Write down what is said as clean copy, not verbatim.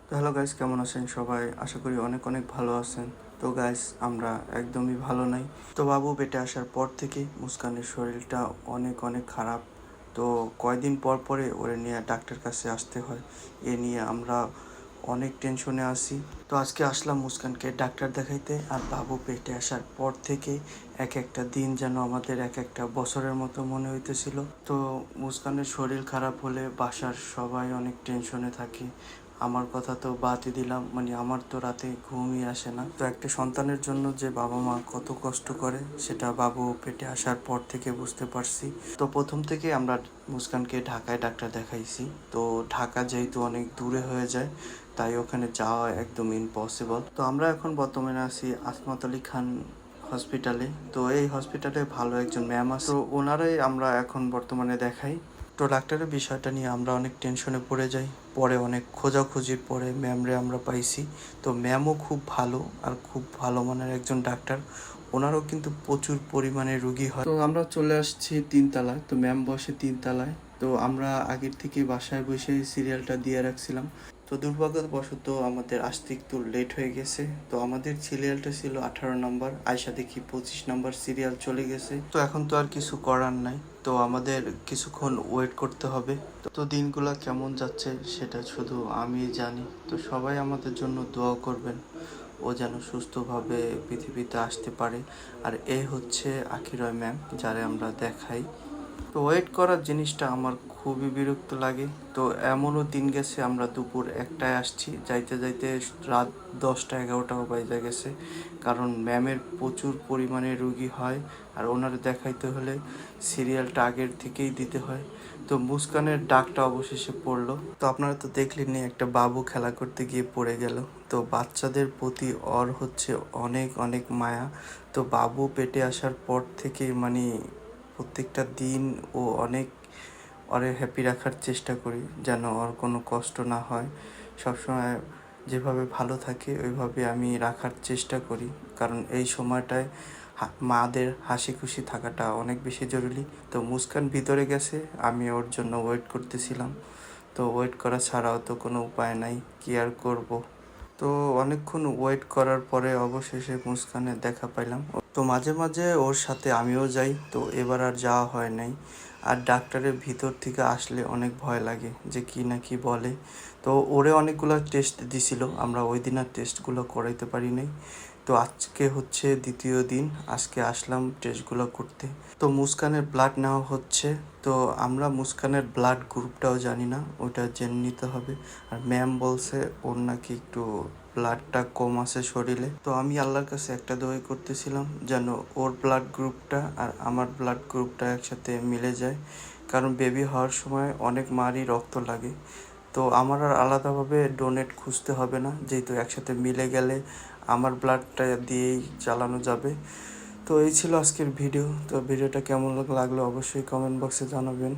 তো hello guys, কেমন আছেন সবাই? আশা করি অনেক অনেক ভালো আছেন। তো গাইস, আমরা একদমই ভালো নাই। তো বাবু পেটে আসার পর থেকে মুস্কানের শরীরটা অনেক অনেক খারাপ। তো কয়দিন পর পরে ওরে নিয়ে ডাক্তার কাছে আসতে হয়। এ নিয়ে আমরা অনেক টেনশনে আছি। তো আজকে আসলাম মুস্কানকে ডাক্তার দেখাইতে। আর বাবু পেটে আসার পর থেকে এক একটা দিন যেন আমাদের এক একটা বছরের মতো মনে হইতেছিল। তো মুস্কানের শরীর খারাপ হলে বাসার সবাই অনেক টেনশনে থাকে। আমার কথা তো বাদই দিলাম, মানে আমার তো রাতে ঘুমই আসে না। তো একটা সন্তানের জন্য যে বাবা মা কত কষ্ট করে সেটা বাবু পেটে আসার পর থেকে বুঝতে পারছি। তো প্রথম থেকে আমরা মুস্কানকে ঢাকায় ডাক্তার দেখাইছি। তো ঢাকা যেহেতু অনেক দূরে হয়ে যায়, তাই ওখানে যাওয়া একদম ইম্পসিবল। তো আমরা এখন বর্তমানে আছি আসমাত আলী খান হসপিটালে। তো এই হসপিটালে ভালো একজন ম্যাম আছে, তো ওনারাই আমরা এখন বর্তমানে দেখাই। তো ডাক্তারের বিষয়টা নিয়ে আমরা অনেক টেনশনে পড়ে যাই। পরে অনেক খোঁজাখুঁজির পরে ম্যামরে আমরা পাইছি। তো ম্যামও খুব ভালো, আর খুব ভালো মানের একজন ডাক্তার। ওনারও কিন্তু প্রচুর পরিমাণে রুগী হয়। তো আমরা চলে আসছি তিনতলায়। তো ম্যাম বসে তিনতলায়। তো আমরা আগের থেকে বাসায় বসে সিরিয়ালটা দিয়ে রাখছিলাম। তো দুর্ভাগ্যবশত আমাদের আসতে একটু লেট হয়ে গেছে। তো আমাদের সিরিয়ালটা ছিল 18 নম্বর, আয়সা দেখি 25 নম্বর সিরিয়াল চলে গেছে। তো এখন তো আর কিছু করার নাই। তো আমাদের কিছুক্ষণ ওয়েট করতে হবে। তো দিনগুলো কেমন যাচ্ছে সেটা শুধু আমি জানি। তো সবাই আমাদের জন্য দোয়া করবেন, ও যেন সুস্থভাবে পৃথিবীতে আসতে পারে। আর এ হচ্ছে আখিরয় ম্যাম, যারে আমরা দেখাই। তো ওয়েট করার জিনিসটা আমার খুবই বিরক্ত লাগে। তো এমনও দিন গেছে আমরা দুপুর 1টায় আসছি, যাইতে যাইতে রাত 10টা 11টাও বাজে গেছে। কারণ ম্যামের প্রচুর পরিমাণে রুগী হয়, আর ওনার দেখাইতে হলে সিরিয়ালটা আগের থেকেই দিতে হয়। তো মুস্কানের ডাকটা অবশেষে পড়লো। তো আপনারা তো দেখলেনই, একটা বাবু খেলা করতে গিয়ে পড়ে গেল। তো বাচ্চাদের প্রতি ওর হচ্ছে অনেক অনেক মায়া। তো বাবু পেটে আসার পর থেকে মানে প্রত্যেকটা দিন ও অনেক ওরে হ্যাপি রাখার চেষ্টা করি, যেন ওর কোনো কষ্ট না হয়। সবসময় যেভাবে ভালো থাকে ওইভাবে আমি রাখার চেষ্টা করি। কারণ এই সময়টায় মাদের হাসি খুশি থাকাটা অনেক বেশি জরুরি। তো মুস্কান ভিতরে গেছে, আমি ওর জন্য ওয়েট করতেছিলাম। তো ওয়েট করা ছাড়াও তো কোনো উপায় নাই, কি আর করব। তো অনেকক্ষণ ওয়েট করার পরে অবশেষে মুস্কানের দেখা পাইলাম। তো মাঝে মাঝে ওর সাথে আমিও যাই। তো এবার আর যাওয়া হয় নাই। আর ডাক্তারের ভিতর থেকে আসলে অনেক ভয় লাগে যে কি না কি বলে। তো ওরে অনেকগুলো টেস্ট দিছিল, আমরা ওই দিন আর টেস্টগুলো করাইতে পারি নাই। তো আজকে হচ্ছে দ্বিতীয় দিন, আজকে আসলাম টেস্টগুলো করতে। তো মুস্কানের ব্লাড নেওয়া হচ্ছে। তো আমরা মুস্কানের ব্লাড গ্রুপটাও জানি না, ওটা জেনে নিতে হবে। আর ম্যাম বলছে ওর নাকি একটু ব্লাডটা কম আছে শরীরে। তো আমি আল্লাহর কাছে একটা দোয়া করতেছিলাম যেন ওর ব্লাড গ্রুপটা আর আমার ব্লাড গ্রুপটা একসাথে মিলে যায়। কারণ বেবি হওয়ার সময় অনেক মারই রক্ত লাগে। তো আমার আর আলাদাভাবে ডোনেট খুঁজতে হবে না, যেহেতু একসাথে মিলে গেলে আমার ব্লাডটা দিয়েই চালানো যাবে। তো এই ছিল আজকের ভিডিও। তো ভিডিওটা কেমন লাগলো অবশ্যই কমেন্ট বক্সে জানাবেন।